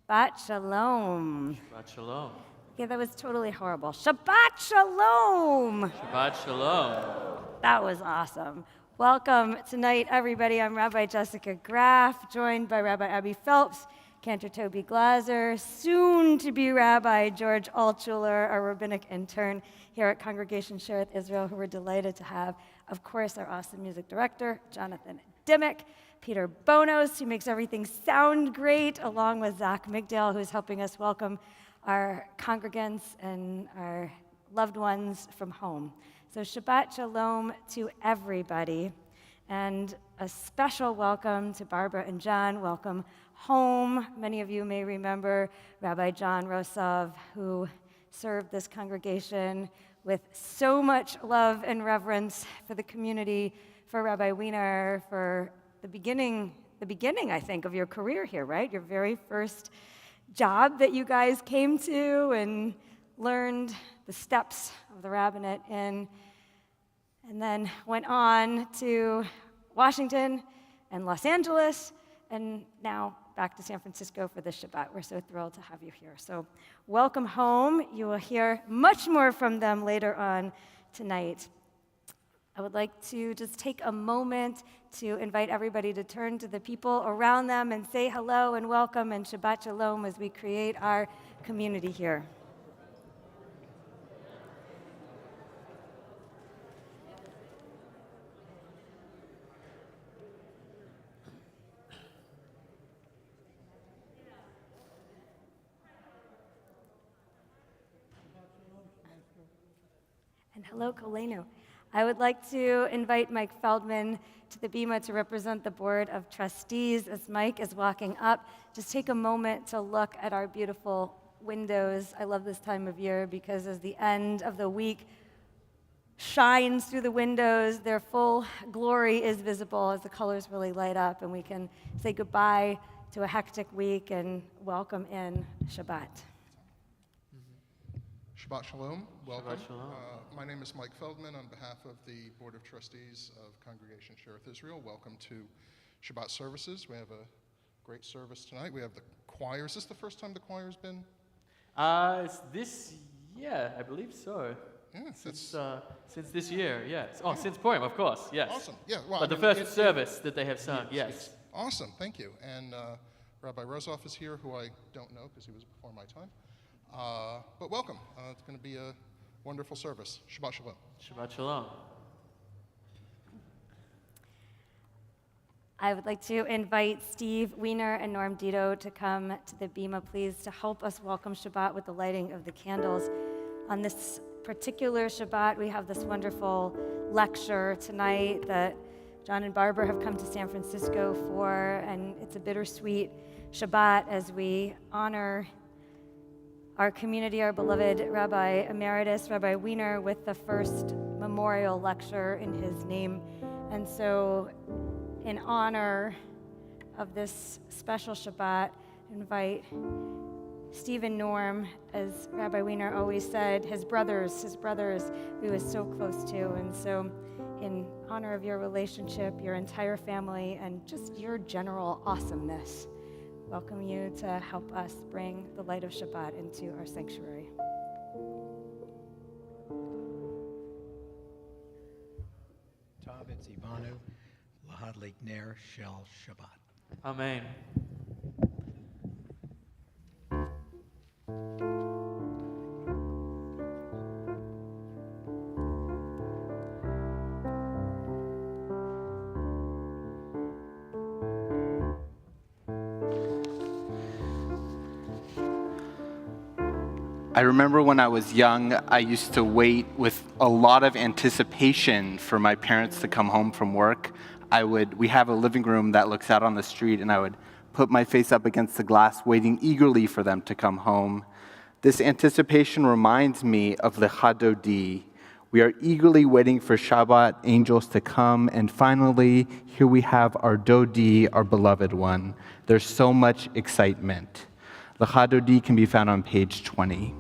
Shabbat Shalom. Shabbat Shalom. Yeah, that was totally horrible. Shabbat Shalom. Shabbat Shalom. That was awesome. Welcome tonight, everybody. I'm Rabbi Jessica Graff, joined by Rabbi Abby Phelps, Cantor Toby Glaser, soon-to-be Rabbi George Altshuler, our rabbinic intern here at Congregation Sherith Israel, who we're delighted to have. Of course, our awesome music director, Jonathan Dimmick, Peter Bonos, who makes everything sound great, along with Zach Migdal, who's helping us welcome our congregants and our loved ones from home. So Shabbat Shalom to everybody, and a special welcome to Barbara and John. Welcome home. Many of you may remember Rabbi John Rosove, who served this congregation with so much love and reverence for the community, for Rabbi Wiener, for the beginning, I think, of your career here, right? Your very first job that you guys came to and learned the steps of the rabbinate in, and then went on to Washington and Los Angeles, and now back to San Francisco for this Shabbat. We're so thrilled to have you here. So welcome home. You will hear much more from them later on tonight. I would like to just take a moment to invite everybody to turn to the people around them and say hello and welcome and Shabbat Shalom as we create our community here. And hello, Kolenu. I would like to invite Mike Feldman to the bima to represent the Board of Trustees. As Mike is walking up, just take a moment to look at our beautiful windows. I love this time of year because as the end of the week shines through the windows, their full glory is visible as the colors really light up, and we can say goodbye to a hectic week and welcome in Shabbat. Shabbat Shalom. Welcome. Shabbat Shalom. My name is Mike Feldman on behalf of the Board of Trustees of Congregation Sherith Israel. Welcome to Shabbat services. We have a great service tonight. We have the choir. Is this the first time the choir's been? Yeah, I believe so. Yeah, Since this year, yes. Oh, since Purim, of course, yes. Awesome. Yeah. Well, But the first service that they have sung, yes. It's awesome. Thank you. And Rabbi Rosove is here, who I don't know because he was before my time. But welcome. It's going to be a wonderful service. Shabbat Shalom. Shabbat Shalom. I would like to invite Steve Wiener and Norm Dito to come to the bima, please, to help us welcome Shabbat with the lighting of the candles. On this particular Shabbat, we have this wonderful lecture tonight that John and Barbara have come to San Francisco for, and it's a bittersweet Shabbat as we honor our community, our beloved Rabbi Emeritus, Rabbi Wiener, with the first memorial lecture in his name. And so, in honor of this special Shabbat, invite Steve and Norm, as Rabbi Wiener always said, his brothers he was so close to. And so, in honor of your relationship, your entire family, and just your general awesomeness, welcome you to help us bring the light of Shabbat into our sanctuary. Tav Ivanu, Lahadlik Ner Shel Shabbat. Amen. I remember when I was young, I used to wait with a lot of anticipation for my parents to come home from work. We have a living room that looks out on the street, and I would put my face up against the glass, waiting eagerly for them to come home. This anticipation reminds me of Lecha Dodi. We are eagerly waiting for Shabbat angels to come, and finally, here we have our Dodi, our beloved one. There's so much excitement. Lecha Dodi can be found on page 20.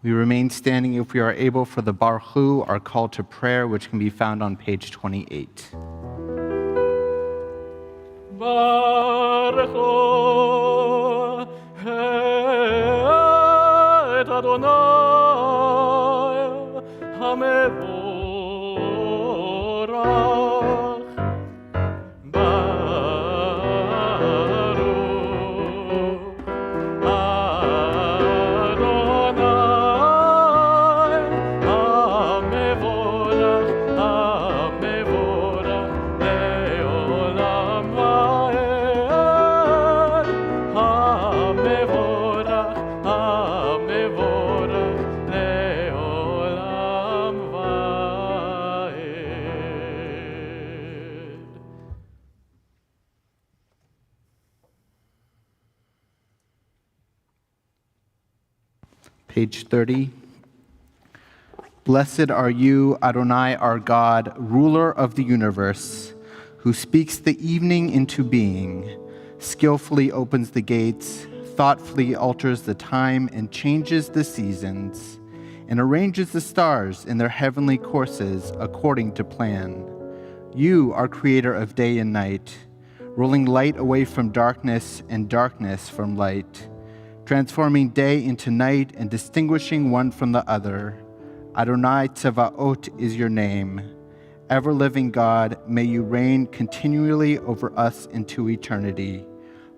We remain standing if we are able for the Baruch Hu, our call to prayer, which can be found on page 28. Baruch Hu, et Adonai, HaMevorach. Page 30. Blessed are you, Adonai, our God, ruler of the universe, who speaks the evening into being, skillfully opens the gates, thoughtfully alters the time and changes the seasons, and arranges the stars in their heavenly courses according to plan. You are creator of day and night. rolling light away from darkness and darkness from light, transforming day into night and distinguishing one from the other. Adonai Tzevaot is your name. Ever-living God, may you reign continually over us into eternity.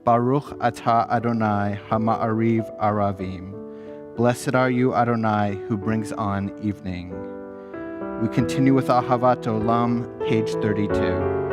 Baruch atah Adonai Hama'ariv Aravim. Blessed are you, Adonai, who brings on evening. We continue with Ahavat Olam, page 32.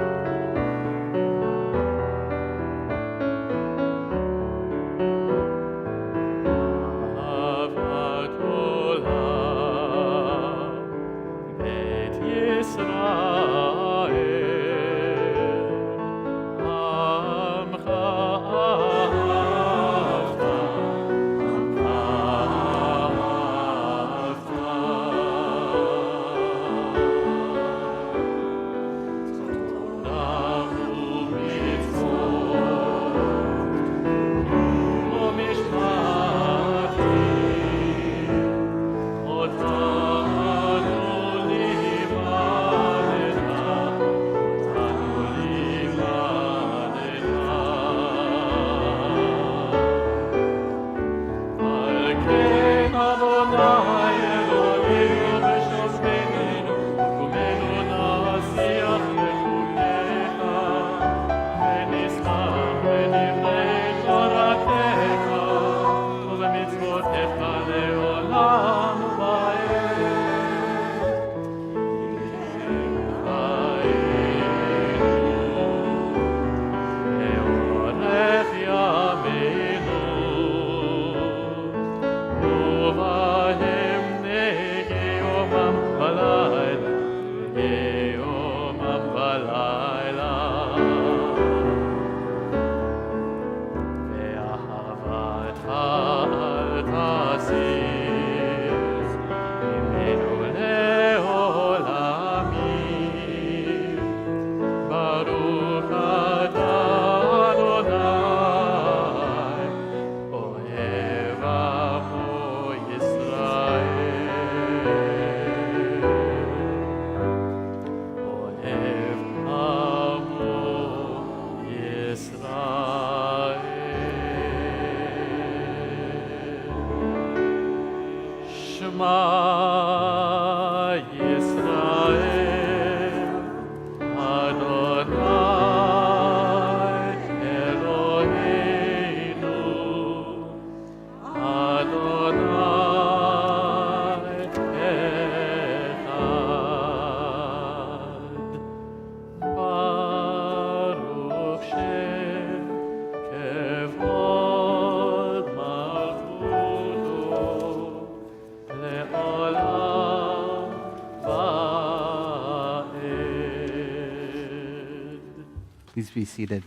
Please be seated.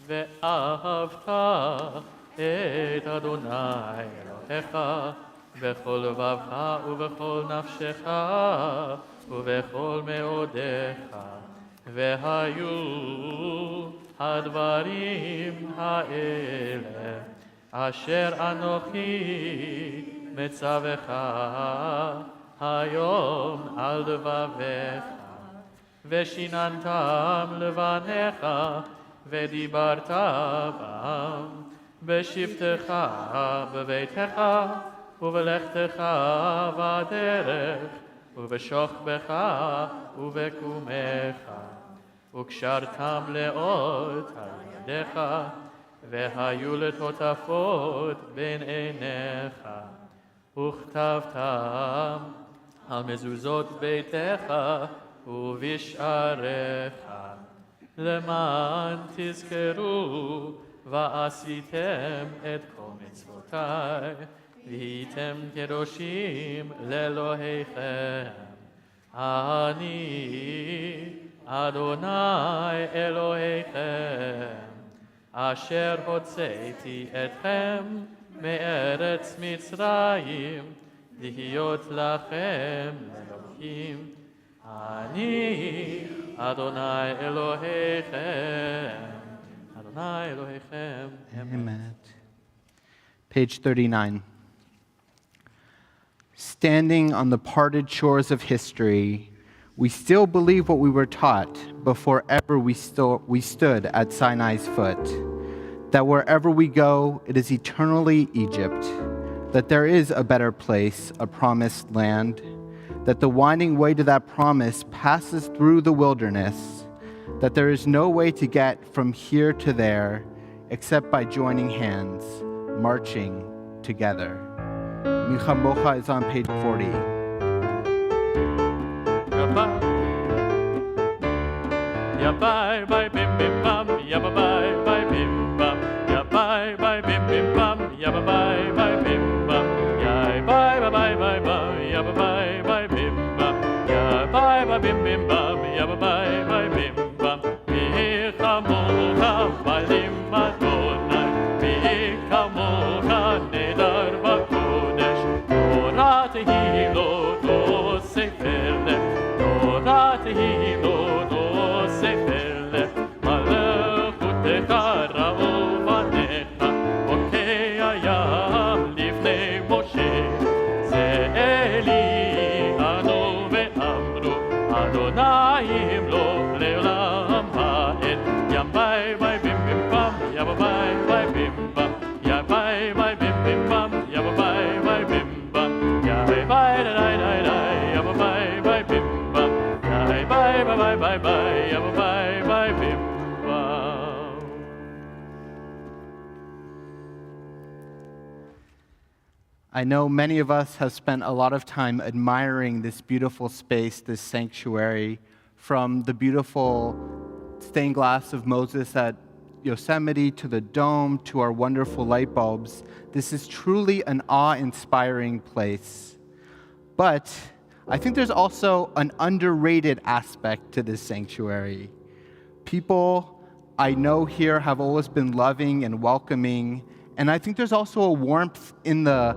ואהבת את אדוני אלוהיך בכל לבבך ובכל נפשך ובכל מאודיך. והיו הדברים האלה אשר אנוכי מצווך היום על לבביך. ושיננתם לבניך ודיברת בם בשבתך בביתך ובלכתך בדרך ובשוכבך ובקומך וקשרתם לאות על ידיך והיו לטוטפות בין עיניך וכתבתם על מזוזות ביתך ובשעריך למען תזכרו ועשיתם את כל מצוותיי והייתם קדושים לאלוהיכם. אני אדוני אלוהיכם אשר הוצאתי אתכם מארץ מצרים להיות לכם לאלוהים. אני אדוני אלוהיכם, אדוני אלוהיכם. Amen. Page 39. Standing on the parted shores of history, We still believe what we were taught before ever we stood at Sinai's foot, that wherever we go, it is eternally Egypt, that there is a better place, a promised land, that the winding way to that promise passes through the wilderness, that there is no way to get from here to there except by joining hands, marching together. Milchamocha is on page 40. Ya bye bye bim bim bam, ya bye bye bim bam, ya bye bye bim bim bam, ya bye bye bim bam, ya bye bye bye bye, ya bye bye bim bam, ya bye bye bim bim bam, ya bye bye bim bam. Mi chamocha balim Adonai, mi chamocha nedar b'kodesh, Torah tehi lo sefer lem, Torah tehi lo sefer lem, malechutecha ra'ovanecha, okei hayam lifnei Moshe, ze Eli anu ve'amru, Adonai yimloch le'olam ha'ed, yam bye bye bim bim bam, yam bye bye bim bam, yam bye bye bim bim bam, yam bye bye bim bam, yam bye da da da da, yam bye bye bim bam, yam bye bye bye bye bye, yam bye bye bim bam. I know many of us have spent a lot of time admiring this beautiful space, this sanctuary, from the beautiful stained glass of Moses at Yosemite to the dome to our wonderful light bulbs. This is truly an awe-inspiring place. But I think there's also an underrated aspect to this sanctuary. People I know here have always been loving and welcoming, and I think there's also a warmth in the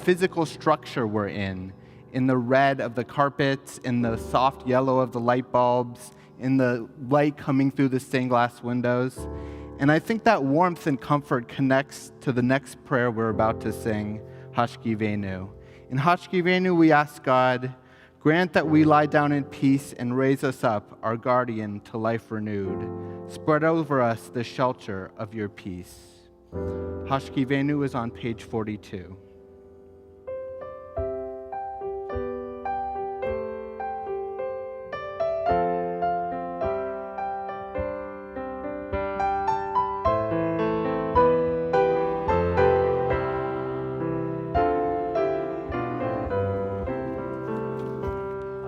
physical structure we're in the red of the carpets, in the soft yellow of the light bulbs, in the light coming through the stained glass windows. And I think that warmth and comfort connects to the next prayer we're about to sing, Hashkivenu. In Hashkivenu, we ask God, grant that we lie down in peace and raise us up, our guardian, to life renewed. Spread over us the shelter of your peace. Hashkivenu is on page 42.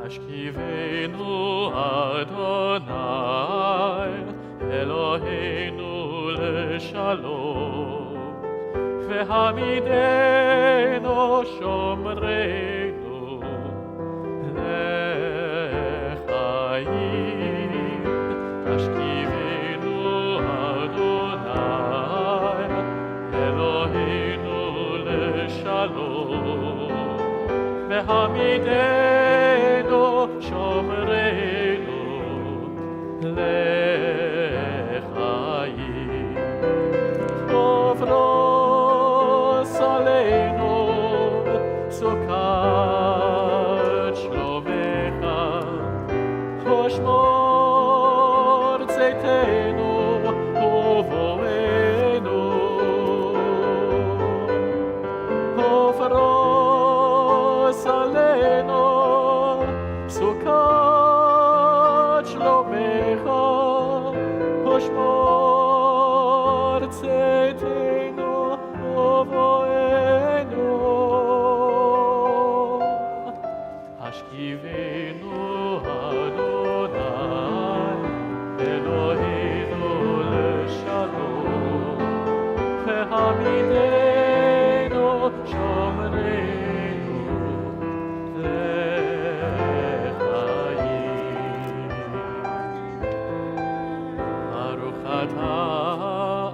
Hashkivenu Adonai, Eloheinu leshalom, vehamidenu shomreinu lechayim. Hashkivenu Adonai, Eloheinu leshalom, vehamidenu shomreinu lechayim. Ovros aleinu sukat shlomecha, choshmor tzeitenu uvoenu. Ovros aleinu sukat shlomecha, choshmor tzeitenu uvoenu. Hashkivenu Adonai, Eloheinu leshalom, vehamidenu shomreinu lechayim. Baruch atah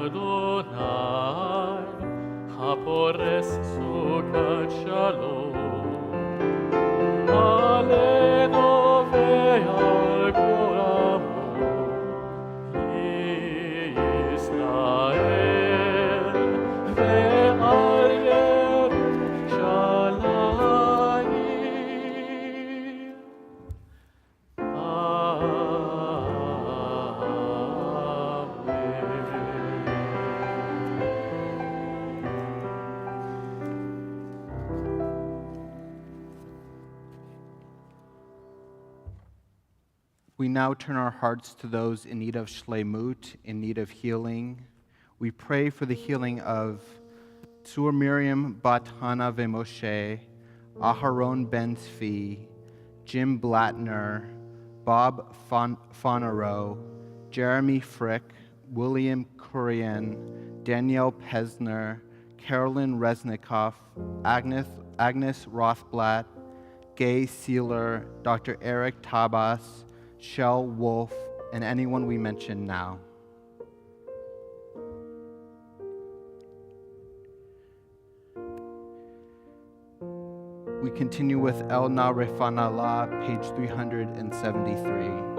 Adonai, hapores sukat shalom, Alenu ve'al kolamu, Yisrael we now turn our hearts to those in need of shleimut, in need of healing. We pray for the healing of Tzur Miriam Bat Hana Moshe, Aharon Ben Tzvi, Jim Blattner, Bob Fonaro, Jeremy Frick, William Kurian, Danielle Pesner, Carolyn Resnikoff, Agnes Rothblatt, Gay Sealer, Dr. Eric Tabas, Shell Wolf, and anyone we mention now. We continue with El Na Refanala, page 373.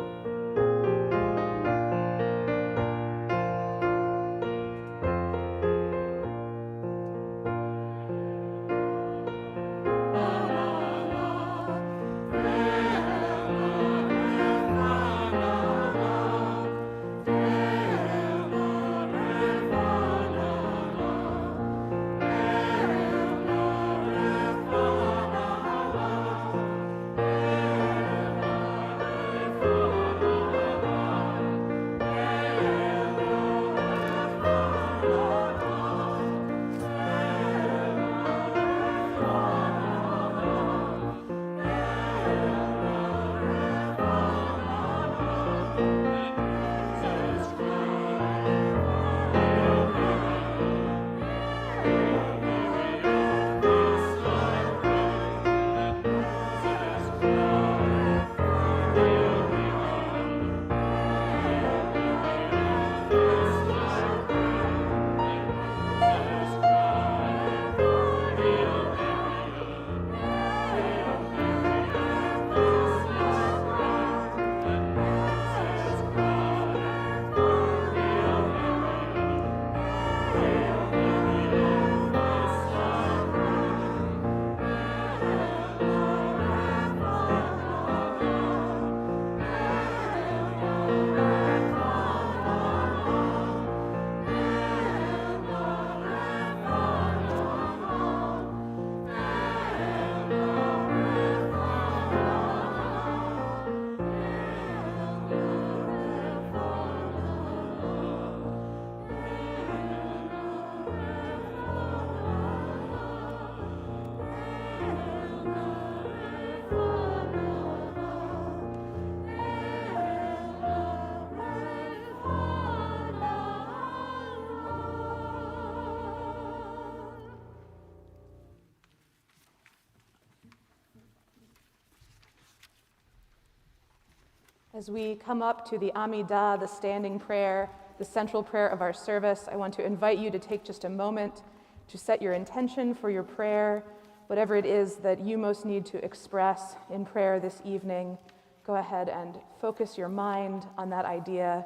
As we come up to the Amidah, the standing prayer, the central prayer of our service, I want to invite you to take just a moment to set your intention for your prayer, whatever it is that you most need to express in prayer this evening. Go ahead and focus your mind on that idea.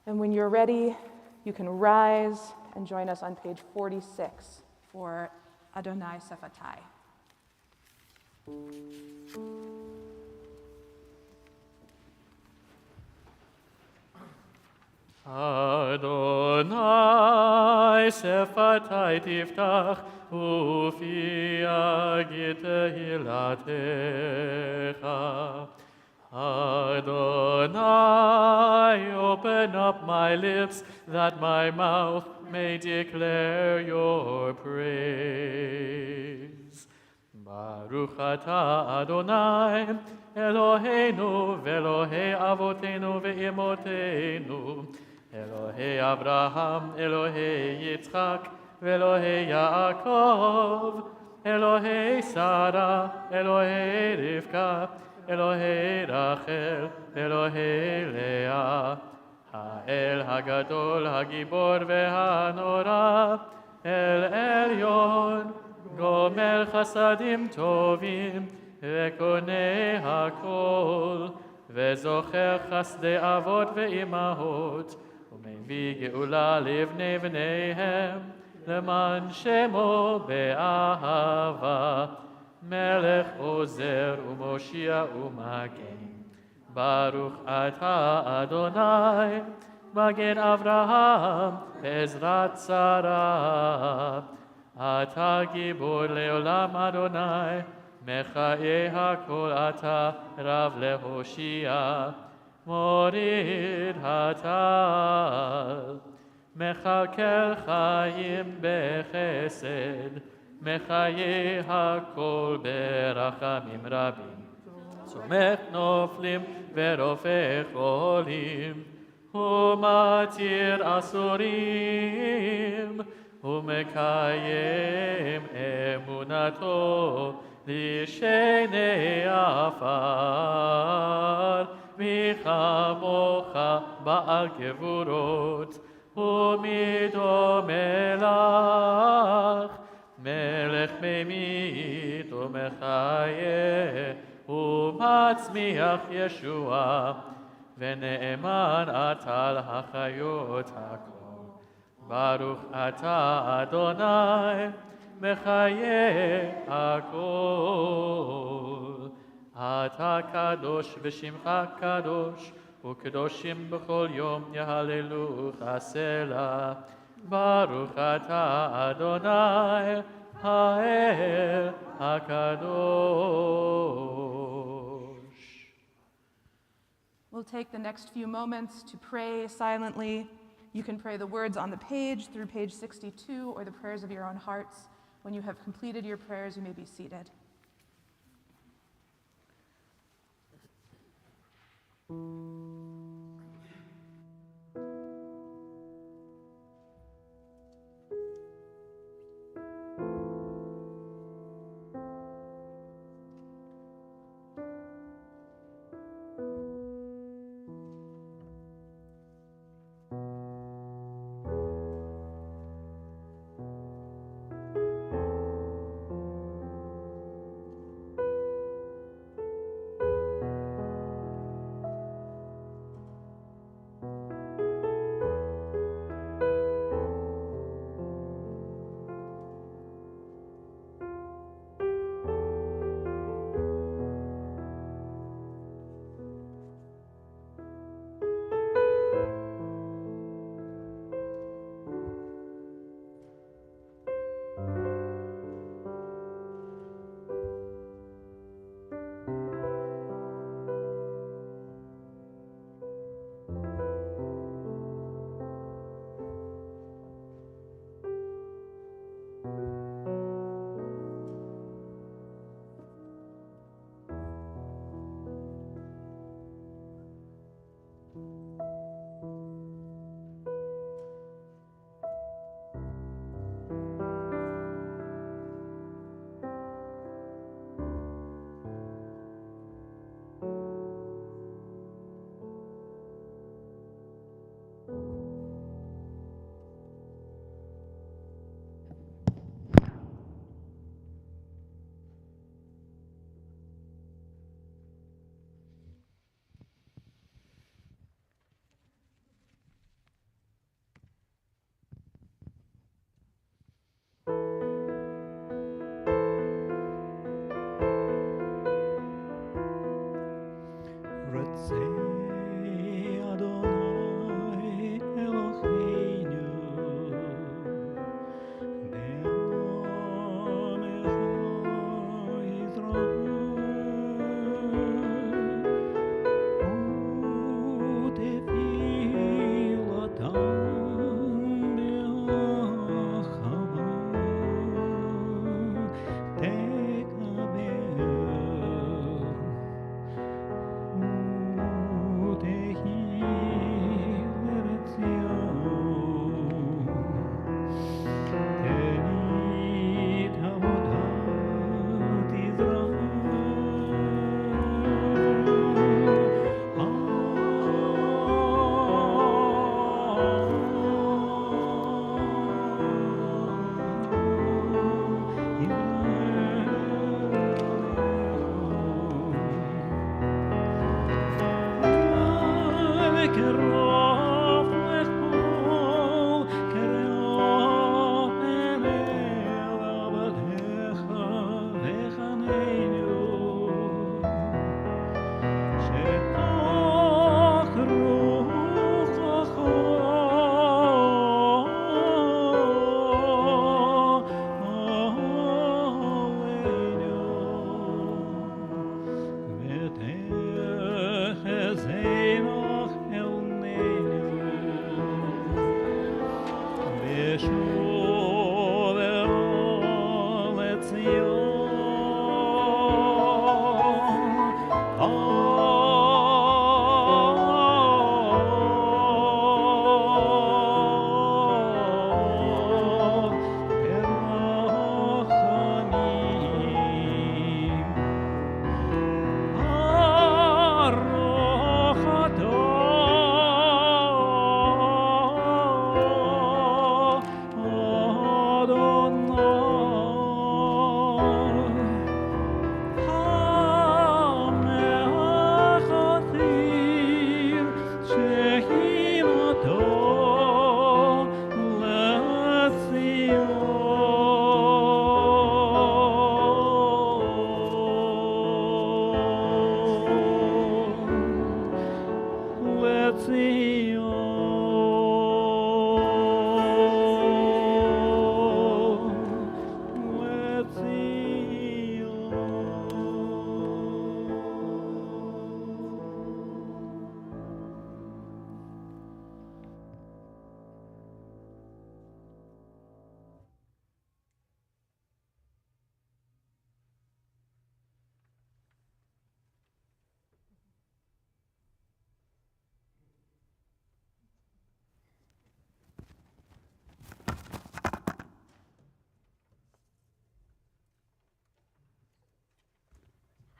And when you're ready, you can rise and join us on page 46 for Adonai Sefatai. Adonai Sefatai tiftach ufi agit hilatecha. Adonai, open up my lips that my mouth may declare your praise. Baruch atah Adonai, Eloheinu ve'Elohei avotenu ve'imotenu, Elohei Abraham, Elohei Yitzchak, ve'Elohei Yaakov, Elohei Sarah, Elohei Rivka, Elohei Rachel, Elohei Leah, Ha'el Hagadol, Hagibor ve'Hanora, El Elyon, Gomer Chasadim Tovim, Ve'konei Hakol, Ve'zocher Chasdei Avot ve'imahot, U'mevii geula livnei v'neihem, Leman Shemo be'ahava, Melech Ozer u'Moshia u'Magen. Baruch atah Adonai, Magen Avraham, Ezrat Sarah. Atah Gibor le'olam Adonai, מחיי הכל אתה רב להושיע, מוריד הטל. מכלכל חיים בחסד, מחיי הכל ברחמים רבים. צומח נופלים ורופא חולים, ומתיר אסורים, ומקיים אמונתו לשני עפר. מי כמוך בעל גבורות, ומי דומה לך, מלך ממית ומחיה, ומצמיח ישועה, ונאמן אתה לחיות הכל. ברוך אתה אדוני, מחיי הכל. אתה קדוש ושמך קדוש, וקדושים בכל יום יהללוך סלה. ברוך אתה אדוני, האל הקדוש. We'll take the next few moments to pray silently. You can pray the words on the page through page 62 or the prayers of your own hearts. When you have completed your prayers, you may be seated.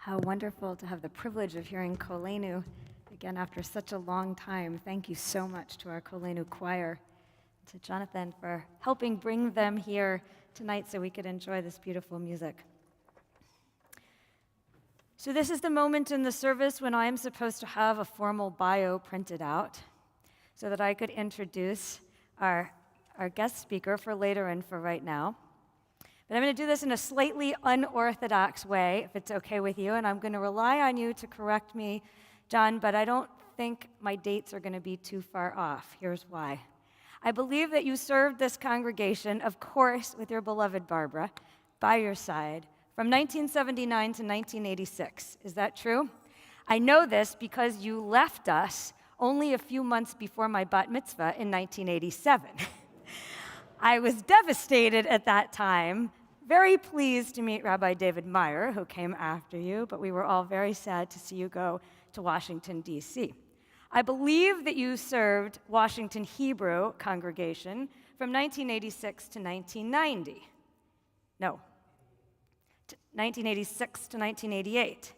How wonderful to have the privilege of hearing Kolenu again after such a long time. Thank you so much to our Kolenu choir, to Jonathan for helping bring them here tonight so we could enjoy this beautiful music. So this is the moment in the service when I am supposed to have a formal bio printed out so that I could introduce our guest speaker for later and for right now. But I'm going to do this in a slightly unorthodox way, if it's okay with you, and I'm going to rely on you to correct me, John, but I don't think my dates are going to be too far off. Here's why. I believe that you served this congregation, of course, with your beloved Barbara, by your side, from 1979 to 1986. Is that true? I know this because you left us only a few months before my bat mitzvah in 1987. I was devastated at that time, very pleased to meet Rabbi David Meyer, who came after you, but we were all very sad to see you go to Washington, D.C. I believe that you served Washington Hebrew congregation from 1986 to 1990. No, 1986 to 1988,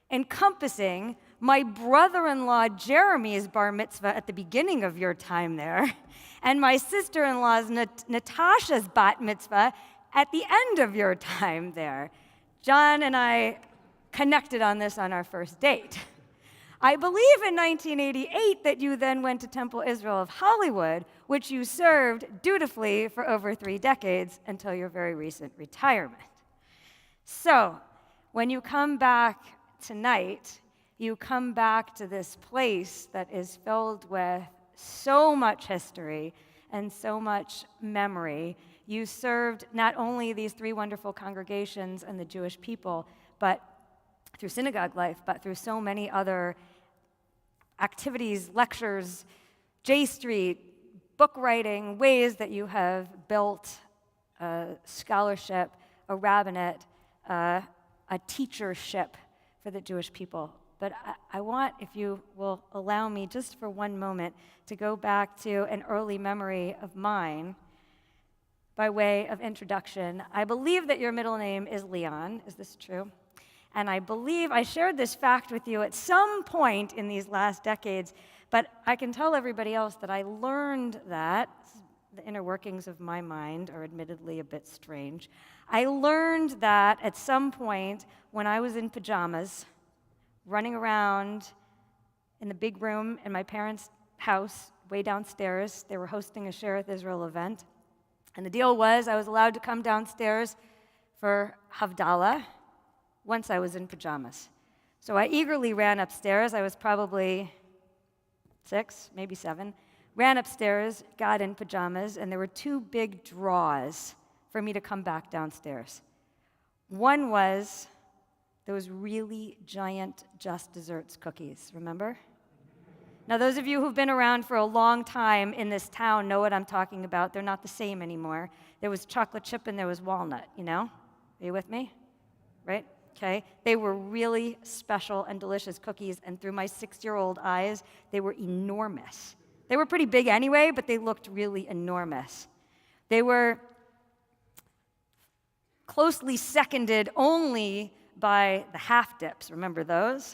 encompassing my brother-in-law Jeremy's bar mitzvah at the beginning of your time there, and my sister-in-law's Natasha's bat mitzvah at the end of your time there. John and I connected on this on our first date. I believe in 1988 that you then went to Temple Israel of Hollywood, which you served dutifully for over 3 decades until your very recent retirement. So, when you come back tonight, you come back to this place that is filled with so much history and so much memory. You served not only these 3 wonderful congregations and the Jewish people, but through synagogue life, but through so many other activities, lectures, J Street, book writing, ways that you have built a scholarship, a rabbinate, a teachership for the Jewish people. But I want, if you will allow me just for one moment, to go back to an early memory of mine by way of introduction. I believe that your middle name is Leon. Is this true? And I believe I shared this fact with you at some point in these last decades, but I can tell everybody else that I learned that. The inner workings of my mind are admittedly a bit strange. I learned that at some point when I was in pajamas, running around in the big room in my parents' house, way downstairs. They were hosting a Sherith Israel event. And the deal was I was allowed to come downstairs for Havdalah once I was in pajamas. So I eagerly ran upstairs. I was probably 6, maybe 7. Ran upstairs, got in pajamas, and there were 2 big draws for me to come back downstairs. One was those really giant Just Desserts cookies, remember? Now, those of you who've been around for a long time in this town know what I'm talking about. They're not the same anymore. There was chocolate chip and there was walnut, you know? Are you with me? Right? Okay. They were really special and delicious cookies, and through my 6-year-old eyes, they were enormous. They were pretty big anyway, but they looked really enormous. They were closely seconded only by the half dips. Remember those?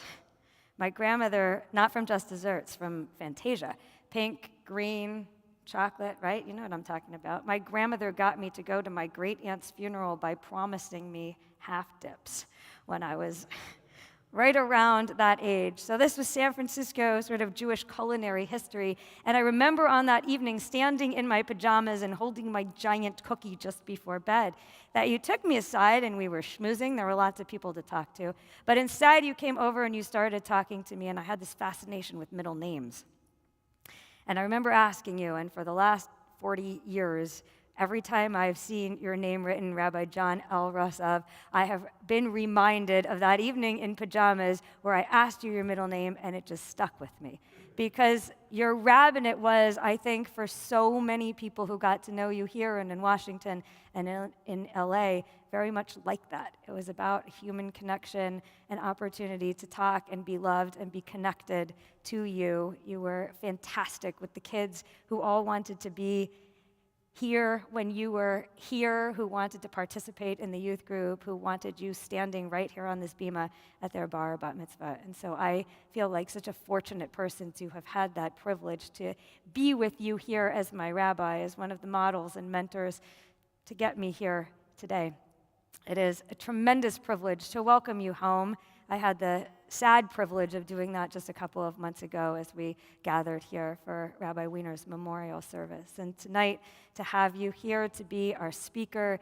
My grandmother, not from Just Desserts, from Fantasia, pink, green, chocolate, right? You know what I'm talking about. My grandmother got me to go to my great-aunt's funeral by promising me half dips when I was right around that age. So this was San Francisco sort of Jewish culinary history. And I remember on that evening standing in my pajamas and holding my giant cookie just before bed, that you took me aside and we were schmoozing. There were lots of people to talk to. But instead you came over and you started talking to me, and I had this fascination with middle names. And I remember asking you, and for the last 40 years, every time I've seen your name written, Rabbi John L. Rosove, I have been reminded of that evening in pajamas where I asked you your middle name, and it just stuck with me. Because your rabbinate was, I think, for so many people who got to know you here and in Washington and in LA, very much like that. It was about human connection and opportunity to talk and be loved and be connected to you. You were fantastic with the kids who all wanted to be here when you were here, who wanted to participate in the youth group, who wanted you standing right here on this bima at their bar bat mitzvah. And so I feel like such a fortunate person to have had that privilege to be with you here as my rabbi, as one of the models and mentors to get me here today. It is a tremendous privilege to welcome you home. I had the sad privilege of doing that just a couple of months ago as we gathered here for Rabbi Weiner's memorial service. And tonight, to have you here to be our speaker,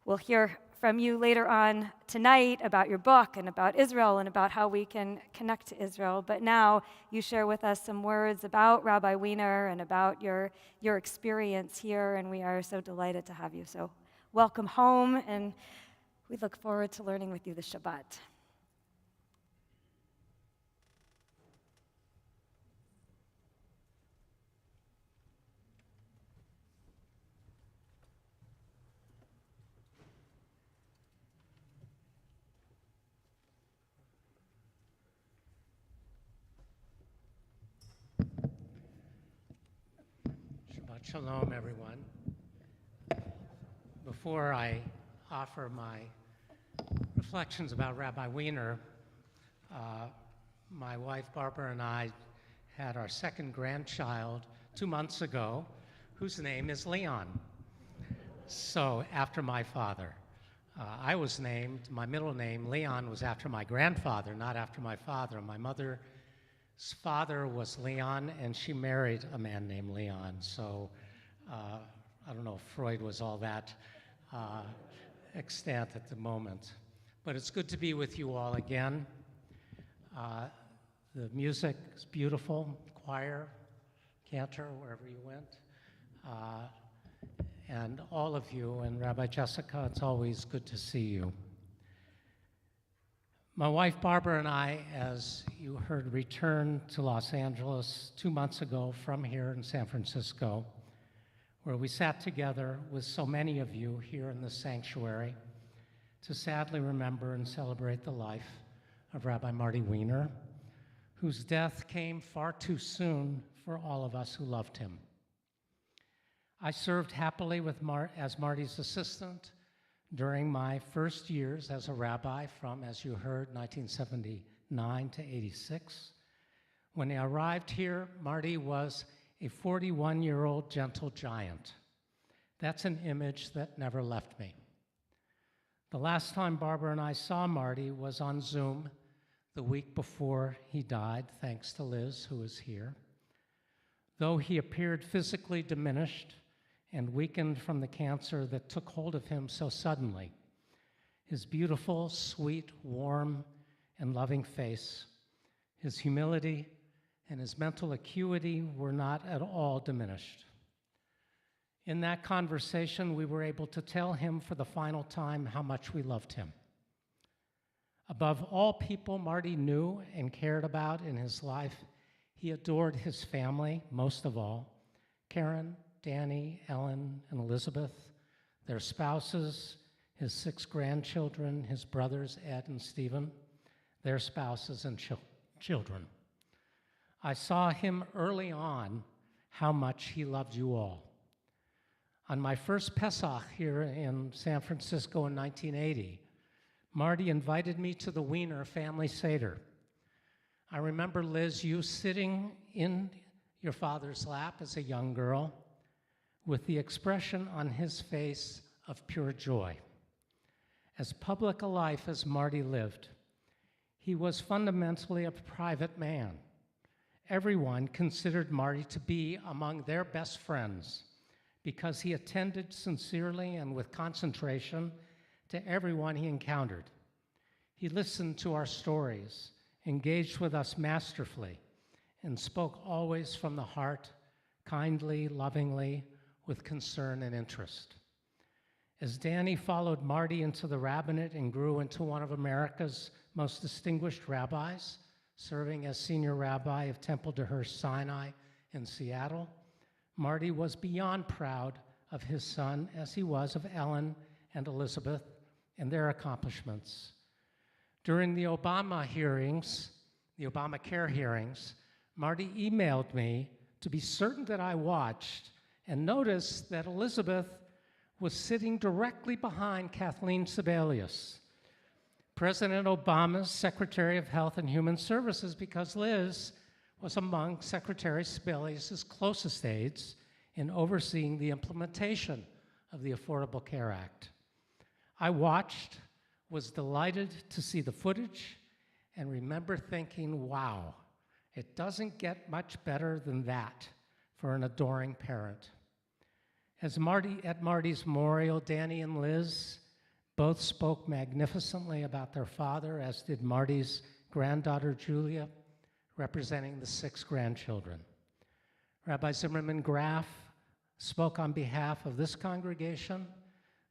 we'll hear from you later on tonight about your book and about Israel and about how we can connect to Israel. But now you share with us some words about Rabbi Weiner and about your experience here, and we are so delighted to have you. So welcome home, and we look forward to learning with you the Shabbat. Shabbat Shalom, everyone. Before I offer my reflections about Rabbi Weiner, my wife Barbara and I had our second grandchild 2 months ago, whose name is Leon. So, after my father. I was named, my middle name, Leon, was after my grandfather, not after my father. My mother's father was Leon, and she married a man named Leon. So, I don't know if Freud was all that extant at the moment. But it's good to be with you all again. The music is beautiful, choir, cantor, wherever you went. And all of you, and Rabbi Jessica, it's always good to see you. My wife Barbara and I, as you heard, returned to Los Angeles 2 months ago from here in San Francisco, where we sat together with so many of you here in the sanctuary to sadly remember and celebrate the life of Rabbi Marty Weiner, whose death came far too soon for all of us who loved him. I served happily with as Marty's assistant during my first years as a rabbi from, as you heard, 1979 to 86. When I arrived here, Marty was a 41-year-old gentle giant. That's an image that never left me. The last time Barbara and I saw Marty was on Zoom the week before he died, thanks to Liz, who is here. Though he appeared physically diminished and weakened from the cancer that took hold of him so suddenly, his beautiful, sweet, warm, and loving face, his humility, and his mental acuity were not at all diminished. In that conversation, we were able to tell him for the final time how much we loved him. Above all people Marty knew and cared about in his life, he adored his family, most of all, Karen, Danny, Ellen, and Elizabeth, their spouses, his 6 grandchildren, his brothers, Ed and Stephen, their spouses and children. I saw him early on how much he loved you all. On my first Pesach here in San Francisco in 1980, Marty invited me to the Wiener family Seder. I remember, Liz, you sitting in your father's lap as a young girl with the expression on his face of pure joy. As public a life as Marty lived, he was fundamentally a private man. Everyone considered Marty to be among their best friends because he attended sincerely and with concentration to everyone he encountered. He listened to our stories, engaged with us masterfully, and spoke always from the heart, kindly, lovingly, with concern and interest. As Danny followed Marty into the rabbinate and grew into one of America's most distinguished rabbis, serving as senior rabbi of Temple Dehurst Sinai in Seattle, Marty was beyond proud of his son as he was of Ellen and Elizabeth and their accomplishments. During the Obamacare hearings, Marty emailed me to be certain that I watched and noticed that Elizabeth was sitting directly behind Kathleen Sebelius, President Obama's Secretary of Health and Human Services, because Liz was among Secretary Sebelius' closest aides in overseeing the implementation of the Affordable Care Act. I watched, was delighted to see the footage, and remember thinking, wow, it doesn't get much better than that for an adoring parent. At Marty's memorial, Danny and Liz both spoke magnificently about their father, as did Marty's granddaughter, Julia, representing the 6 grandchildren. Rabbi Zimmerman Graf spoke on behalf of this congregation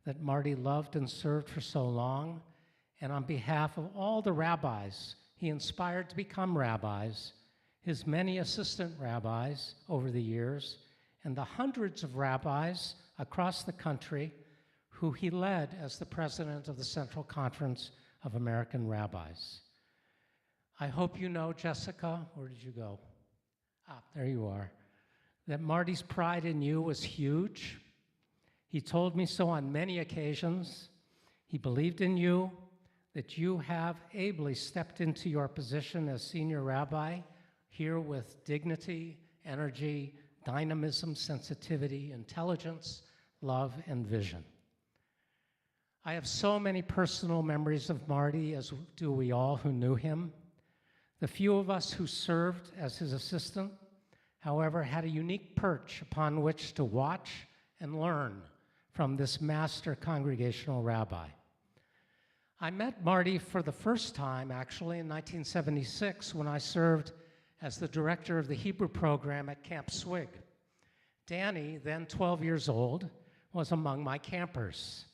that Marty loved and served for so long, and on behalf of all the rabbis he inspired to become rabbis, his many assistant rabbis over the years, and the hundreds of rabbis across the country who he led as the president of the Central Conference of American Rabbis. I hope you know, Jessica, where did you go? There you are, that Marty's pride in you was huge. He told me so on many occasions. He believed in you, that you have ably stepped into your position as senior rabbi here with dignity, energy, dynamism, sensitivity, intelligence, love, and vision. I have so many personal memories of Marty, as do we all who knew him. The few of us who served as his assistant, however, had a unique perch upon which to watch and learn from this master congregational rabbi. I met Marty for the first time, actually, in 1976 when I served as the director of the Hebrew program at Camp Swig. Danny, then 12 years old, was among my campers.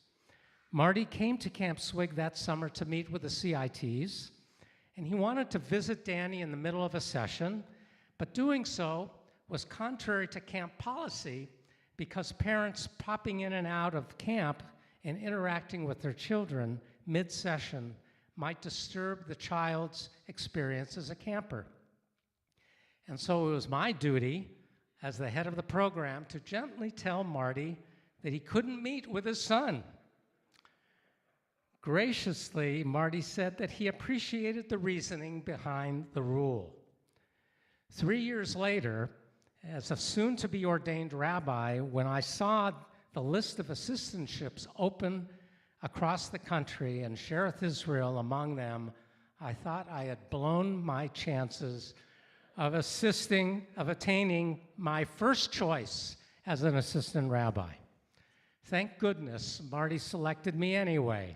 Marty came to Camp Swig that summer to meet with the CITs, and he wanted to visit Danny in the middle of a session, but doing so was contrary to camp policy because parents popping in and out of camp and interacting with their children mid-session might disturb the child's experience as a camper. And so it was my duty as the head of the program to gently tell Marty that he couldn't meet with his son. Graciously, Marty said that he appreciated the reasoning behind the rule. 3 years later, as a soon-to-be ordained rabbi, when I saw the list of assistantships open across the country and Sherith Israel among them, I thought I had blown my chances of attaining my first choice as an assistant rabbi. Thank goodness Marty selected me anyway.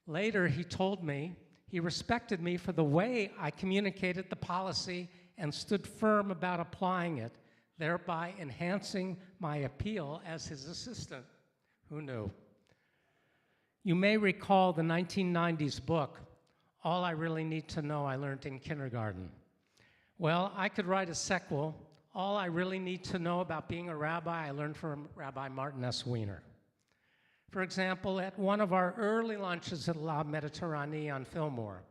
Later, he told me he respected me for the way I communicated the policy and stood firm about applying it, thereby enhancing my appeal as his assistant. Who knew? You may recall the 1990s book, All I Really Need to Know I Learned in Kindergarten. Well, I could write a sequel, All I Really Need to Know About Being a Rabbi I Learned from Rabbi Martin S. Weiner. For example, at one of our early lunches at La Méditerranée on Fillmore,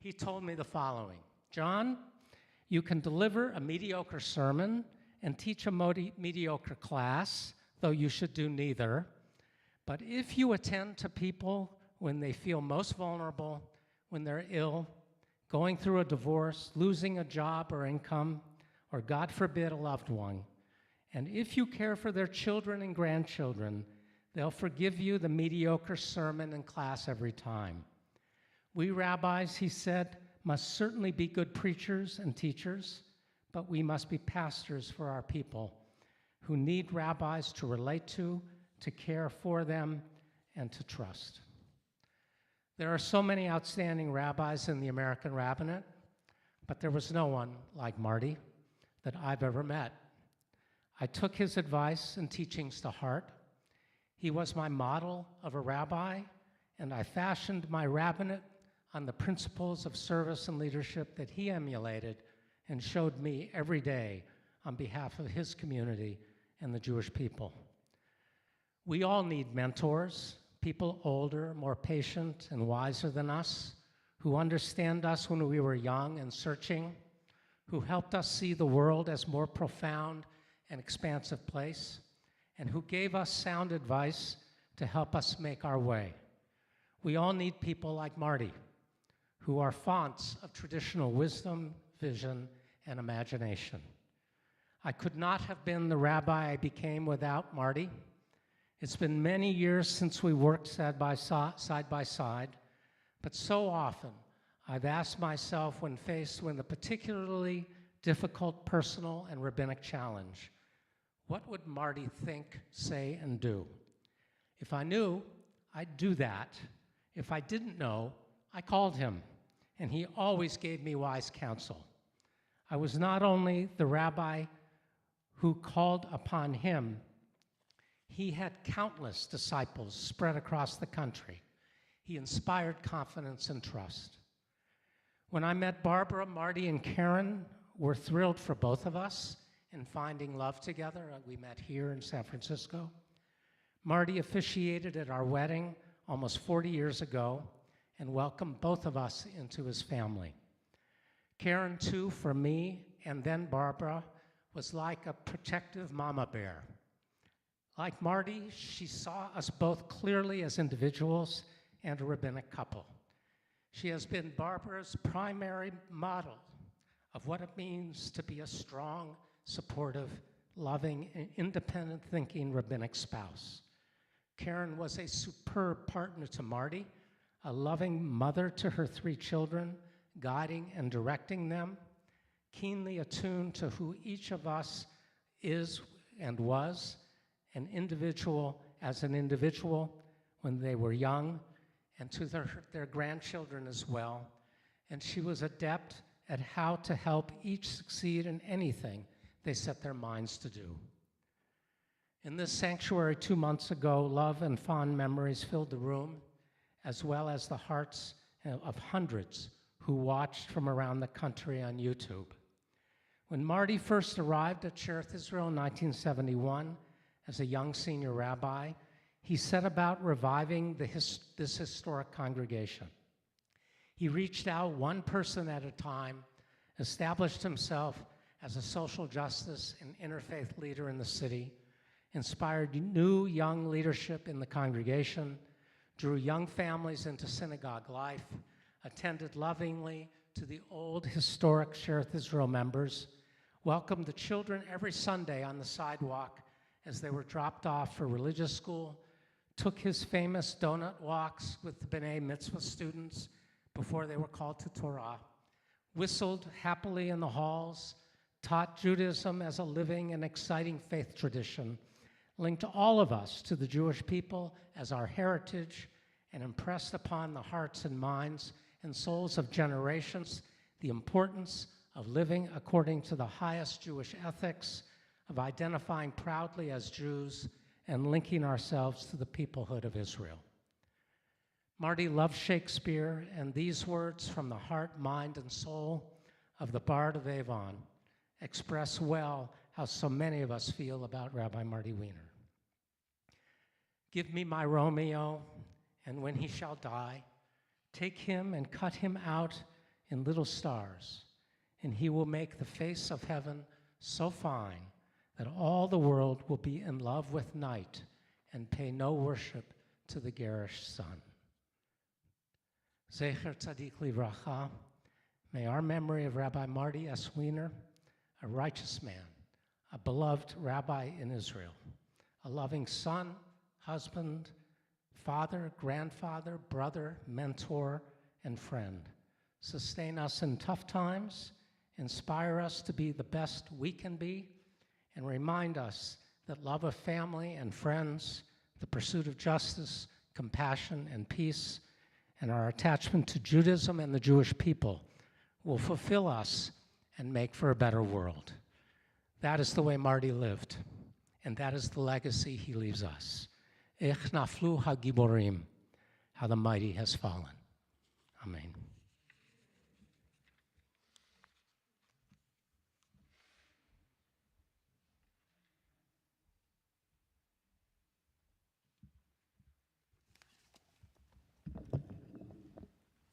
he told me the following: John, you can deliver a mediocre sermon and teach a mediocre class, though you should do neither. But if you attend to people when they feel most vulnerable, when they're ill, going through a divorce, losing a job or income, or God forbid, a loved one, and if you care for their children and grandchildren, they'll forgive you the mediocre sermon and class every time. We rabbis, he said, must certainly be good preachers and teachers, but we must be pastors for our people who need rabbis to relate to care for them, and to trust. There are so many outstanding rabbis in the American rabbinate, but there was no one like Marty that I've ever met. I took his advice and teachings to heart. He was my model of a rabbi, and I fashioned my rabbinate on the principles of service and leadership that he emulated and showed me every day on behalf of his community and the Jewish people. We all need mentors, people older, more patient, and wiser than us, who understand us when we were young and searching, who helped us see the world as more profound and expansive place, and who gave us sound advice to help us make our way. We all need people like Marty, who are fonts of traditional wisdom, vision, and imagination. I could not have been the rabbi I became without Marty. It's been many years since we worked side by side, but so often I've asked myself when faced with a particularly difficult personal and rabbinic challenge, what would Marty think, say, and do? If I knew, I'd do that. If I didn't know, I called him, and he always gave me wise counsel. I was not only the rabbi who called upon him, he had countless disciples spread across the country. He inspired confidence and trust. When I met Barbara, Marty, and Karen were thrilled for both of us in finding love together. We met here in San Francisco. Marty officiated at our wedding almost 40 years ago and welcomed both of us into his family. Karen, too, for me, and then Barbara, was like a protective mama bear. Like Marty, she saw us both clearly as individuals and a rabbinic couple. She has been Barbara's primary model of what it means to be a strong, supportive, loving, and independent thinking rabbinic spouse. Karen was a superb partner to Marty, a loving mother to her 3 children, guiding and directing them, keenly attuned to who each of us is and was, an individual when they were young, and to their grandchildren as well. And she was adept at how to help each succeed in anything they set their minds to do. In this sanctuary 2 months ago, love and fond memories filled the room, as well as the hearts of hundreds who watched from around the country on YouTube. When Marty first arrived at Sherith Israel in 1971 as a young senior rabbi, he set about reviving this historic congregation. He reached out one person at a time, established himself as a social justice and interfaith leader in the city, inspired new young leadership in the congregation, drew young families into synagogue life, attended lovingly to the old historic Sherith Israel members, welcomed the children every Sunday on the sidewalk as they were dropped off for religious school, took his famous donut walks with the B'nai Mitzvah students before they were called to Torah, whistled happily in the halls, taught Judaism as a living and exciting faith tradition, linked all of us to the Jewish people as our heritage, and impressed upon the hearts and minds and souls of generations the importance of living according to the highest Jewish ethics, of identifying proudly as Jews, and linking ourselves to the peoplehood of Israel. Marty loved Shakespeare, and these words from the heart, mind, and soul of the Bard of Avon express well how so many of us feel about Rabbi Marty Weiner. Give me my Romeo, and when he shall die, take him and cut him out in little stars, and he will make the face of heaven so fine that all the world will be in love with night and pay no worship to the garish sun. Zecher Tzadik Livracha, may our memory of Rabbi Marty S. Weiner, a righteous man, a beloved rabbi in Israel, a loving son, husband, father, grandfather, brother, mentor, and friend, sustain us in tough times, inspire us to be the best we can be, and remind us that love of family and friends, the pursuit of justice, compassion, and peace, and our attachment to Judaism and the Jewish people will fulfill us and make for a better world. That is the way Marty lived, and that is the legacy he leaves us. Ech naflu hagiborim, how the mighty has fallen. Amen.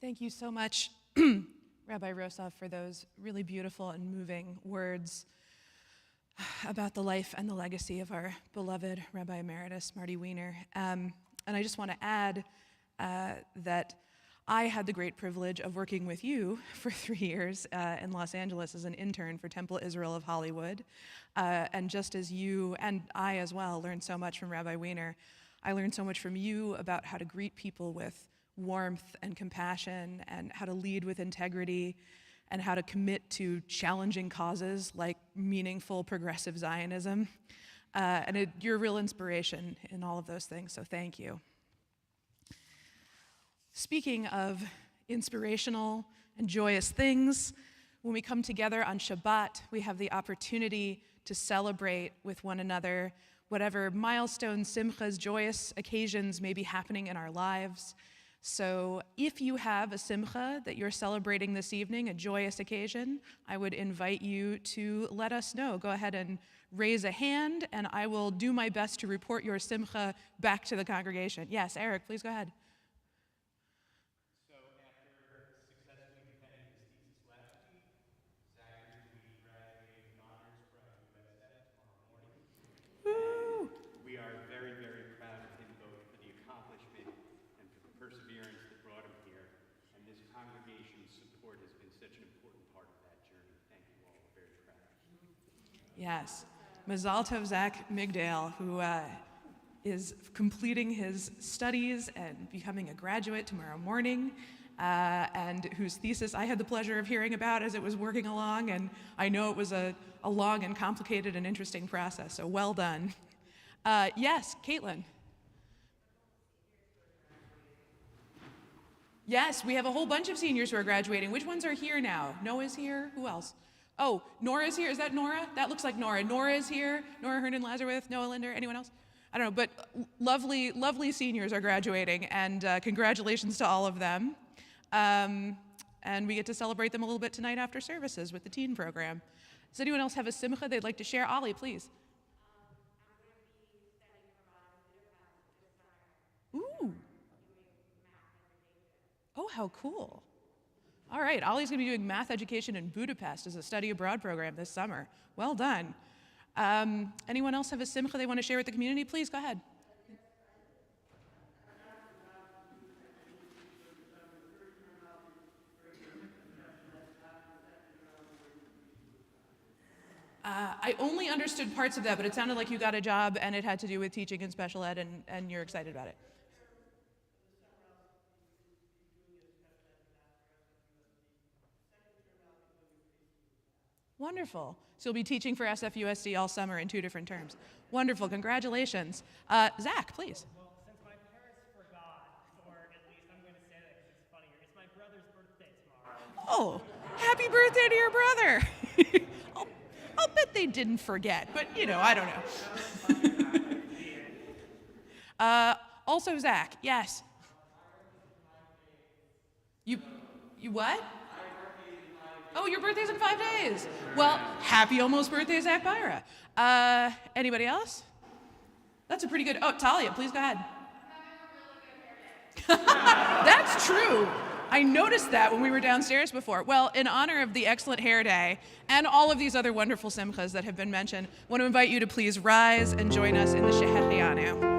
Thank you so much, Rabbi Rosove, for those really beautiful and moving words. about the life and the legacy of our beloved Rabbi Emeritus Marty Weiner. And I just want to add that I had the great privilege of working with you for 3 years in Los Angeles as an intern for Temple Israel of Hollywood. And just as you and I as well learned so much from Rabbi Weiner, I learned so much from you about how to greet people with warmth and compassion and how to lead with integrity and how to commit to challenging causes like meaningful progressive Zionism. And you're a real inspiration in all of those things, so thank you. Speaking of inspirational and joyous things, when we come together on Shabbat, we have the opportunity to celebrate with one another whatever milestones, simchas, joyous occasions may be happening in our lives. So if you have a simcha that you're celebrating this evening, a joyous occasion, I would invite you to let us know. Go ahead and raise a hand, and I will do my best to report your simcha back to the congregation. Yes, Eric, please go ahead. So after successfully defending his thesis last week, Zach is going to be graduating with honors from USF tomorrow morning. Woo! We are very, very proud of him both for the accomplishment and for the perseverance that brought him here. And this congregation's support has been such an important part of that journey. Thank you all. We're very proud. Yes. Mazal Tov Zach Migdal, who is completing his studies and becoming a graduate tomorrow morning, and whose thesis I had the pleasure of hearing about as it was working along, and I know it was a long and complicated and interesting process, so well done. Yes, Caitlin. Yes, we have a whole bunch of seniors who are graduating. Which ones are here now? Noah's here. Who else? Oh, Nora's here. Is that Nora? That looks like Nora. Nora is here. Nora Hernan-Lazarus, Noah Linder. Anyone else? I don't know, but lovely, lovely seniors are graduating, and congratulations to all of them. And we get to celebrate them a little bit tonight after services with the teen program. Does anyone else have a simcha they'd like to share? Ollie, please. Ooh. Oh, how cool. All right, Ollie's going to be doing math education in Budapest as a study abroad program this summer. Well done. Anyone else have a simcha they want to share with the community? Please, go ahead. I only understood parts of that, but it sounded like you got a job and it had to do with teaching in special ed, and you're excited about it. Wonderful. So you'll be teaching for SFUSD all summer in 2 different terms. Wonderful. Congratulations. Zach, please. Well, since my parents forgot, or at least I'm going to say that because it's funnier, it's my brother's birthday tomorrow. Oh, happy birthday to your brother. I'll bet they didn't forget, but I don't know. Also, Zach, yes. You what? Oh, your birthday's in 5 days. Well, happy almost birthday, Zach Byra. Anybody else? That's a pretty good. Oh, Talia, please go ahead. That's true. I noticed that when we were downstairs before. Well, in honor of the excellent hair day and all of these other wonderful simchas that have been mentioned, I want to invite you to please rise and join us in the Shehechianu.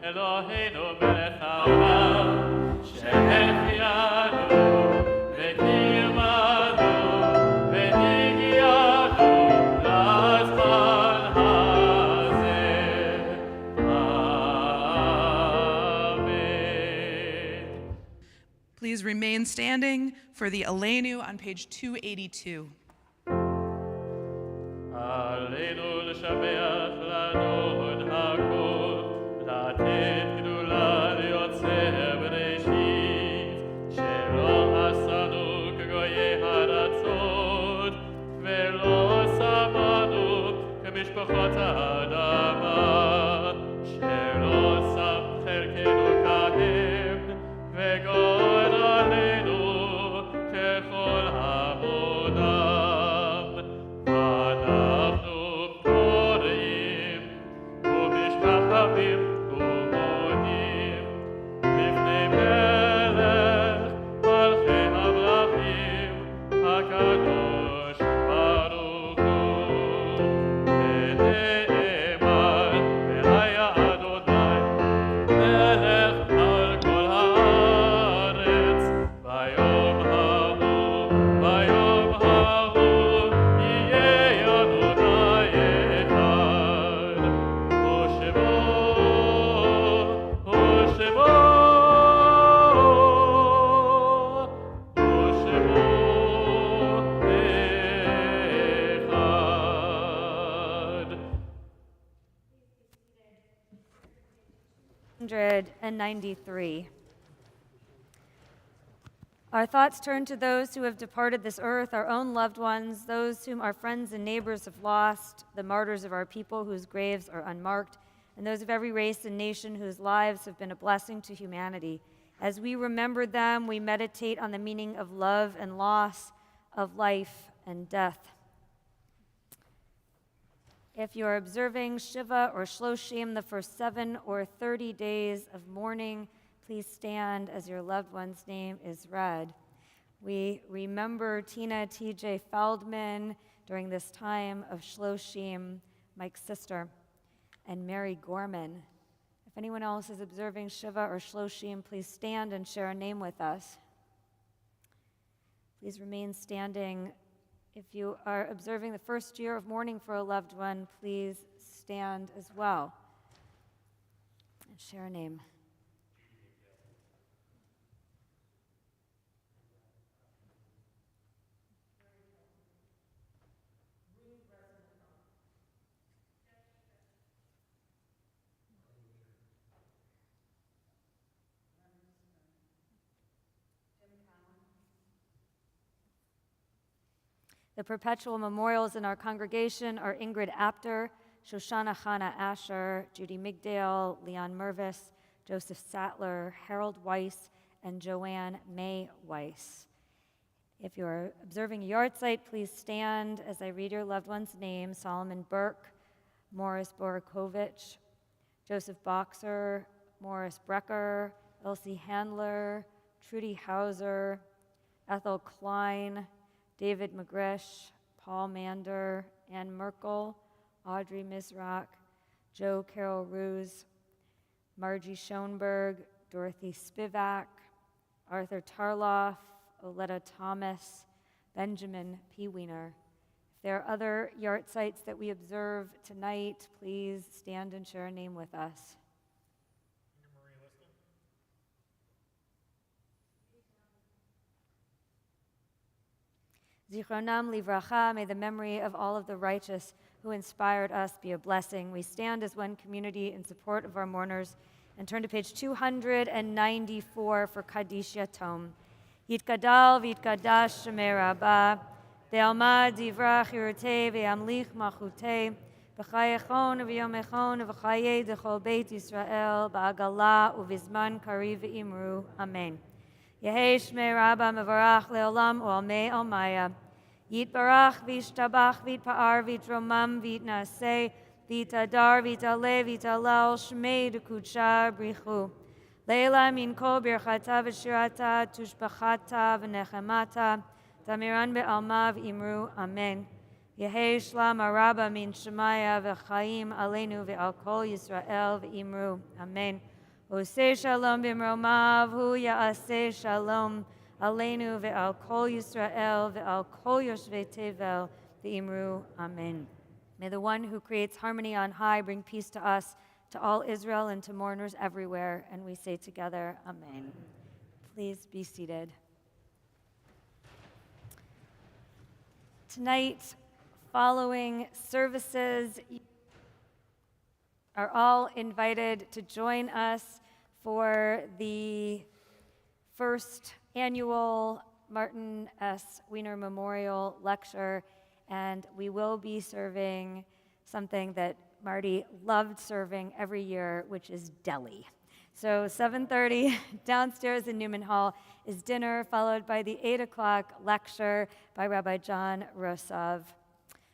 Eloheinu melech haolam, shehechianu, v'kirmanu, v'higianu, lazman hazeh. Amen. Please remain standing for the Aleinu on page 282. Aleinu l'shabeach l'adon hakol, לתת גדולה ליוצר בראשית, שלא עשנו כגויי הארצות, ולא שמנו כמשפחות האדמה, שלא שם חלקנו כהם, וגורלנו ככל המונם. ואנחנו קוראים ומשתחווים הקדוש ברוך 193. Our thoughts turn to those who have departed this earth, our own loved ones, those whom our friends and neighbors have lost, the martyrs of our people whose graves are unmarked, and those of every race and nation whose lives have been a blessing to humanity. As we remember them, we meditate on the meaning of love and loss, of life and death. If you are observing Shiva or Shloshim, the first 7 or 30 days of mourning, please stand as your loved one's name is read. We remember Tina T.J. Feldman during this time of Shloshim, Mike's sister, and Mary Gorman. If anyone else is observing Shiva or Shloshim, please stand and share a name with us. Please remain standing. If you are observing the first year of mourning for a loved one, please stand as well and share a name. The Perpetual Memorials in our congregation are Ingrid Apter, Shoshana Chana Asher, Judy Migdale, Leon Mervis, Joseph Sattler, Harold Weiss, and Joanne May Weiss. If you're observing a yard site, please stand as I read your loved one's name: Solomon Burke, Morris Borikovich, Joseph Boxer, Morris Brecker, Elsie Handler, Trudy Hauser, Ethel Klein, David McGrish, Paul Mander, Ann Merkel, Audrey Misrock, Joe Carol Ruse, Margie Schoenberg, Dorothy Spivak, Arthur Tarloff, Oletta Thomas, Benjamin P. Wiener. If there are other yard sites that we observe tonight, please stand and share a name with us. Zichronam livracha, may the memory of all of the righteous who inspired us be a blessing. We stand as one community in support of our mourners and turn to page 294 for Kaddish Yatom. Yitkadal v'yitkadash shemei Rabbah, ve'alma divra chirutei ve'amlich machutei, v'chayechon v'yomechon v'chayei dechol beit Yisrael, ba'agala u'vizman kari ve'imru. Amen. Yehei shmei Rabbah mevarach le'olam u'almei almaya. Yitbarach v'yishtabach v'yitpa'ar v'yitromam v'yitnaseh v'yitadar v'yitaleh v'yitalel shmei d'kudsha brichu. Leila min kol birchata v'shirata tushbachata v'nechemata tamiran be'alma v'imru. Amen. Yehei shlam Rabbah min shemaya v'chaim aleinu ve'al kol Yisrael v'imru. Amen. Oseh shalom b'mromav hu ya'aseh shalom aleinu ve'al kol Yisrael ve'al kol yoshvei tevel v'imru. Amen. May the one who creates harmony on high bring peace to us, to all Israel, and to mourners everywhere. And we say together, Amen. Please be seated. Tonight, following services, are all invited to join us for the first annual Martin S. Wiener Memorial Lecture, and we will be serving something that Marty loved serving every year, which is deli. So 7:30 downstairs in Newman Hall is dinner, followed by the 8 o'clock lecture by Rabbi John Rosove.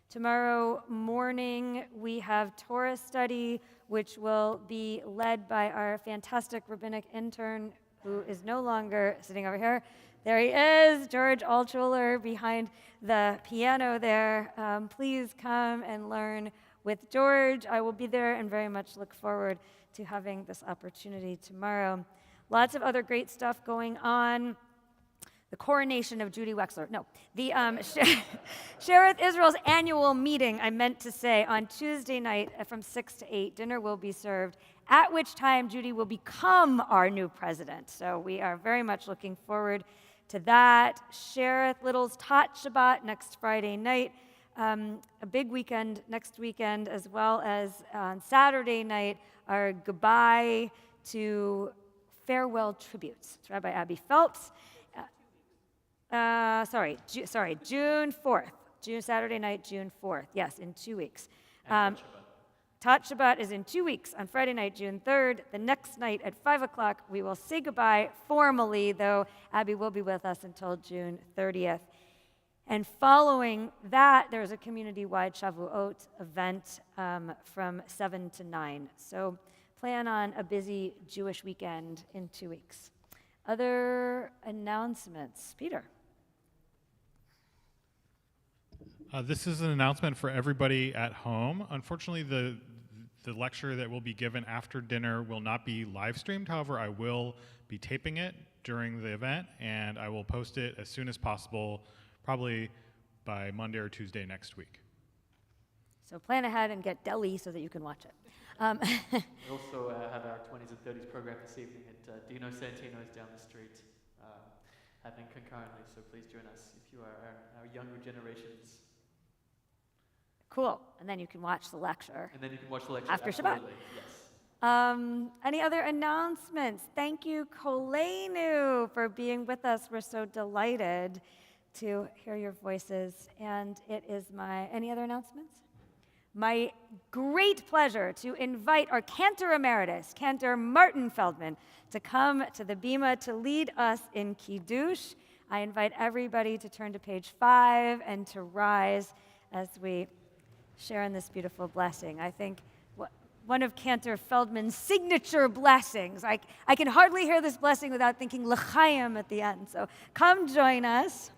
Tomorrow morning, we have Torah study, which will be led by our fantastic rabbinic intern, who is no longer sitting over here. There he is, George Altschuler, behind the piano there. Please come and learn with George. I will be there and very much look forward to having this opportunity tomorrow. Lots of other great stuff going on. The coronation of Judy Wexler. No, the Sherith Israel's annual meeting, I meant to say, on Tuesday night from 6 to 8. Dinner will be served, at which time Judy will become our new president. So we are very much looking forward to that. Sherith Little's Tot Shabbat next Friday night. A big weekend next weekend, as well as on Saturday night, our goodbye to farewell tributes. It's Rabbi Abby Phelps. June 4th. Saturday night, June 4th. Yes, in 2 weeks. Tat Shabbat is in 2 weeks on Friday night, June 3rd. The next night at 5 o'clock, we will say goodbye formally, though Abby will be with us until June 30th. And following that, there's a community-wide Shavuot event from 7 to 9. So plan on a busy Jewish weekend in 2 weeks. Other announcements? Peter. This is an announcement for everybody at home. Unfortunately, the lecture that will be given after dinner will not be live streamed. However, I will be taping it during the event, and I will post it as soon as possible, probably by Monday or Tuesday next week. So plan ahead and get deli so that you can watch it. We also have our 20s and 30s program this evening at Dino Santino's down the street, happening concurrently, so please join us if you are our younger generations. Cool. And then you can watch the lecture. And then you can watch the lecture after absolutely. Shabbat. Yes. Any other announcements? Thank you, Koleinu, for being with us. We're so delighted to hear your voices. And it is any other announcements? My great pleasure to invite our Cantor Emeritus, Cantor Martin Feldman, to come to the Bima to lead us in Kiddush. I invite everybody to turn to page 5 and to rise as we share in this beautiful blessing. I think one of Cantor Feldman's signature blessings. I can hardly hear this blessing without thinking l'chaim at the end. So come join us.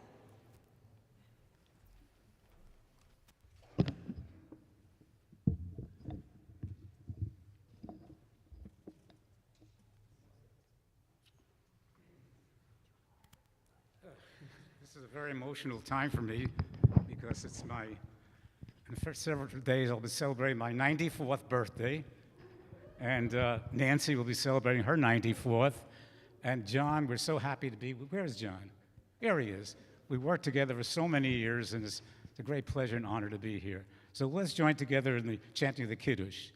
This is a very emotional time for me because it's in the first several days I'll be celebrating my 94th birthday, and Nancy will be celebrating her 94th, and John, we're so happy to be, where's John? Here he is. We worked together for so many years, and it's a great pleasure and honor to be here. So let's join together in the chanting of the Kiddush.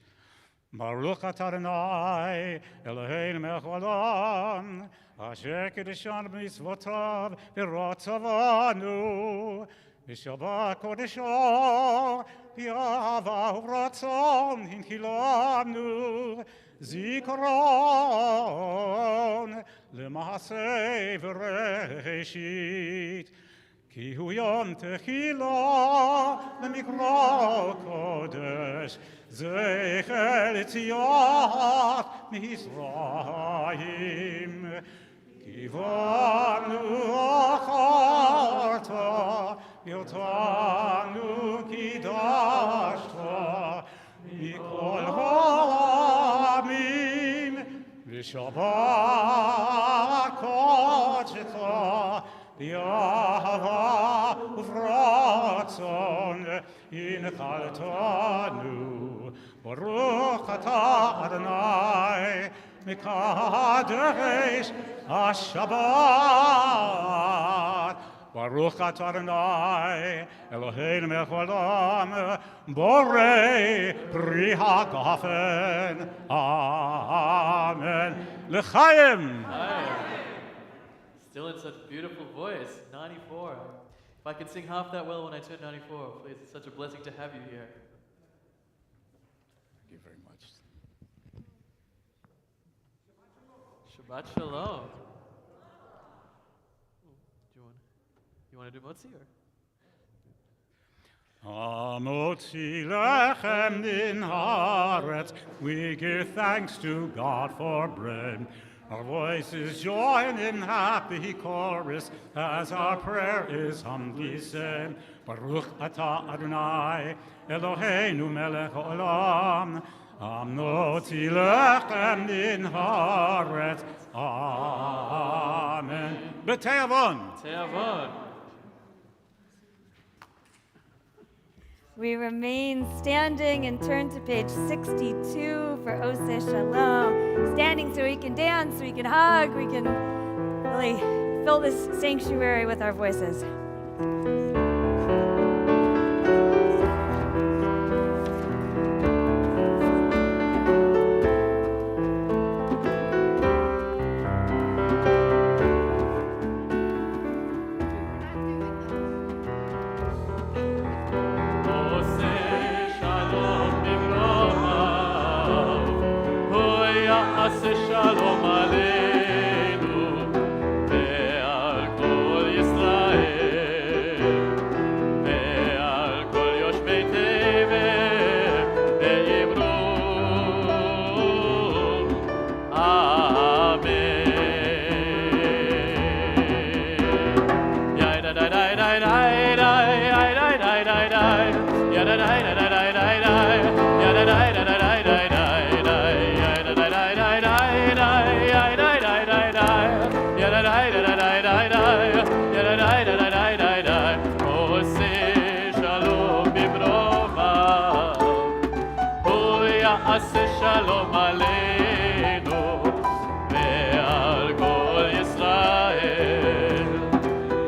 Baruch atah Adonai, Eloheinu melech haolam, asher kiddushanu b'mitzvotav v'rotzavanu, v'shabbat kodesho, v'yahava u'ratzon hinkilanu, zikaron l'maaseh v'reshit, ki hu yom techila l'mikra kodesh, Zecher Tziat Mizrayim, Kivanu Acharta, Yotanu Kidashta, Mikol Ha'amim, V'Shabbat Kodsheta, V'Yahava Uvratzon, Inchaltanu. Baruch atah Adonai, Mekadesh HaShabbat. Baruch atah Adonai, Eloheinu melech haolam, Borei Pri HaGafen. Amen. L'chaim. Still in such beautiful voice, 94. If I can sing half that well when I turn 94, please, it's such a blessing to have you here. Thank you very much. Shabbat Shalom. You want to do Motzi or? Motzi lechem din haaretz, we give thanks to God for bread. Our voices join in happy chorus as our prayer is humbly said. Baruch atah Adonai, Eloheinu melech haolam, amnotzi lechem min haaretz. Amen. B'te'avon. Te'avon. We remain standing and turn to page 62 for Oseh Shalom. Standing so we can dance, we can hug, we can really fill this sanctuary with our voices. יעשה שלום עלינו ועל כל ישראל ועל כל יושבי תבל ואמרו אמן. עושה שלום במרומיו, הוא יעשה שלום עלינו ועל כל ישראל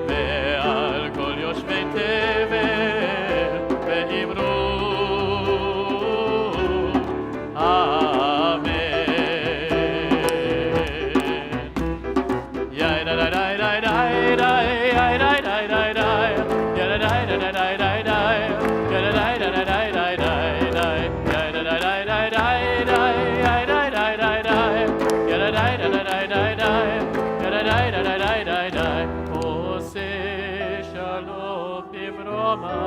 ועל כל יושבי תבל ואמרו אמן. עושה שלום במרומיו,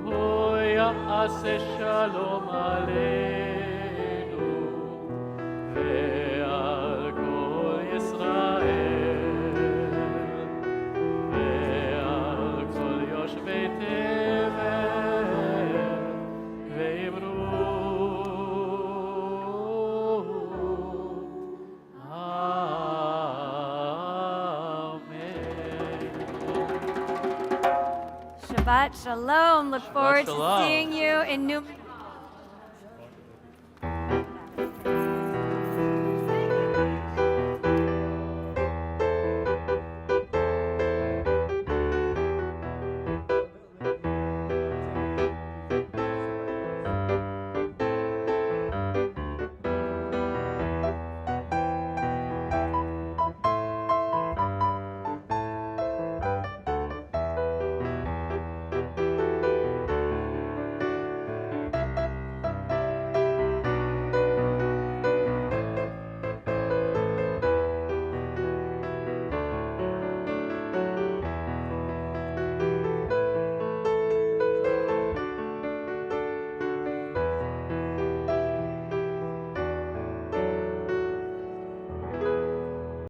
הוא יעשה שלום עלינו ועל כל ישראל ועל כל יושבי תבל ואמרו Shabbat Shalom. Look forward Shalom. to seeing you in New